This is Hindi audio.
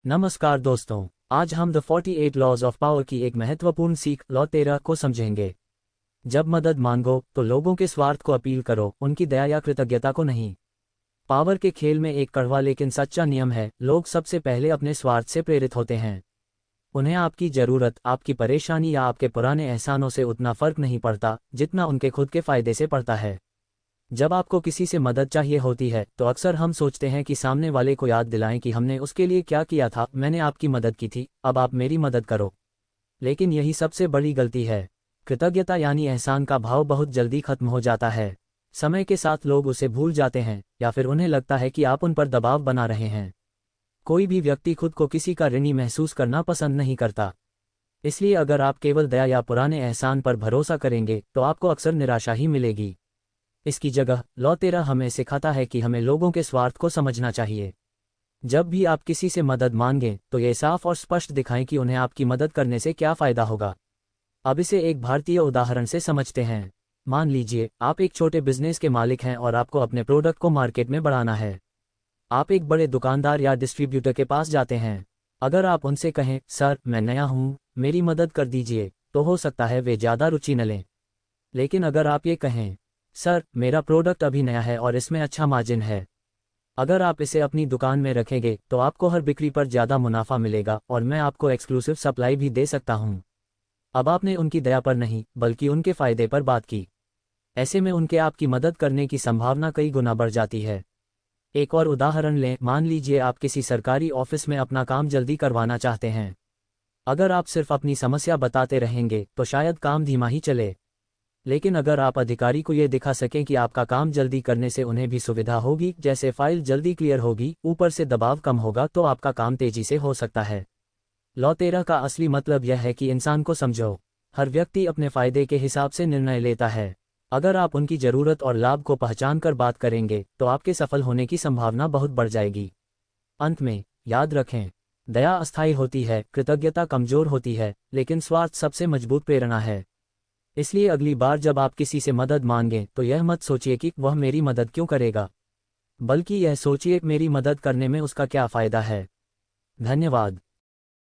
नमस्कार दोस्तों, आज हम द 48 लॉज ऑफ पावर की एक महत्वपूर्ण सीख लॉ 13 को समझेंगे। जब मदद मांगो तो लोगों के स्वार्थ को अपील करो, उनकी दया या कृतज्ञता को नहीं। पावर के खेल में एक कड़वा लेकिन सच्चा नियम है, लोग सबसे पहले अपने स्वार्थ से प्रेरित होते हैं। उन्हें आपकी ज़रूरत, आपकी परेशानी या आपके पुराने एहसानों से उतना फर्क नहीं पड़ता जितना उनके खुद के फ़ायदे से पड़ता है। जब आपको किसी से मदद चाहिए होती है तो अक्सर हम सोचते हैं कि सामने वाले को याद दिलाएं कि हमने उसके लिए क्या किया था। मैंने आपकी मदद की थी, अब आप मेरी मदद करो। लेकिन यही सबसे बड़ी गलती है। कृतज्ञता यानी एहसान का भाव बहुत जल्दी खत्म हो जाता है। समय के साथ लोग उसे भूल जाते हैं या फिर उन्हें लगता है कि आप उन पर दबाव बना रहे हैं। कोई भी व्यक्ति खुद को किसी का ऋणी महसूस करना पसंद नहीं करता। इसलिए अगर आप केवल दया या पुराने एहसान पर भरोसा करेंगे तो आपको अक्सर निराशा ही मिलेगी। इसकी जगह लॉ 13 हमें सिखाता है कि हमें लोगों के स्वार्थ को समझना चाहिए। जब भी आप किसी से मदद मांगें तो ये साफ और स्पष्ट दिखाएं कि उन्हें आपकी मदद करने से क्या फ़ायदा होगा। अब इसे एक भारतीय उदाहरण से समझते हैं। मान लीजिए आप एक छोटे बिजनेस के मालिक हैं और आपको अपने प्रोडक्ट को मार्केट में बढ़ाना है। आप एक बड़े दुकानदार या डिस्ट्रीब्यूटर के पास जाते हैं। अगर आप उनसे कहें, सर मैं नया हूँ, मेरी मदद कर दीजिए, तो हो सकता है वे ज़्यादा रुचि न लें। लेकिन अगर आप ये कहें, सर मेरा प्रोडक्ट अभी नया है और इसमें अच्छा मार्जिन है, अगर आप इसे अपनी दुकान में रखेंगे तो आपको हर बिक्री पर ज़्यादा मुनाफा मिलेगा और मैं आपको एक्सक्लूसिव सप्लाई भी दे सकता हूँ। अब आपने उनकी दया पर नहीं बल्कि उनके फ़ायदे पर बात की। ऐसे में उनके आपकी मदद करने की संभावना कई गुना बढ़ जाती है। एक और उदाहरण लें, मान लीजिए आप किसी सरकारी ऑफिस में अपना काम जल्दी करवाना चाहते हैं। अगर आप सिर्फ अपनी समस्या बताते रहेंगे तो शायद काम धीमा ही चले। लेकिन अगर आप अधिकारी को ये दिखा सकें कि आपका काम जल्दी करने से उन्हें भी सुविधा होगी, जैसे फाइल जल्दी क्लियर होगी, ऊपर से दबाव कम होगा, तो आपका काम तेजी से हो सकता है। लॉ 13 का असली मतलब यह है कि इंसान को समझो। हर व्यक्ति अपने फ़ायदे के हिसाब से निर्णय लेता है। अगर आप उनकी ज़रूरत और लाभ को पहचान कर बात करेंगे तो आपके सफल होने की संभावना बहुत बढ़ जाएगी। अंत में याद रखें, दया अस्थायी होती है, कृतज्ञता कमज़ोर होती है, लेकिन स्वार्थ सबसे मजबूत प्रेरणा है। इसलिए अगली बार जब आप किसी से मदद मांगें तो यह मत सोचिए कि वह मेरी मदद क्यों करेगा, बल्कि यह सोचिए मेरी मदद करने में उसका क्या फ़ायदा है। धन्यवाद।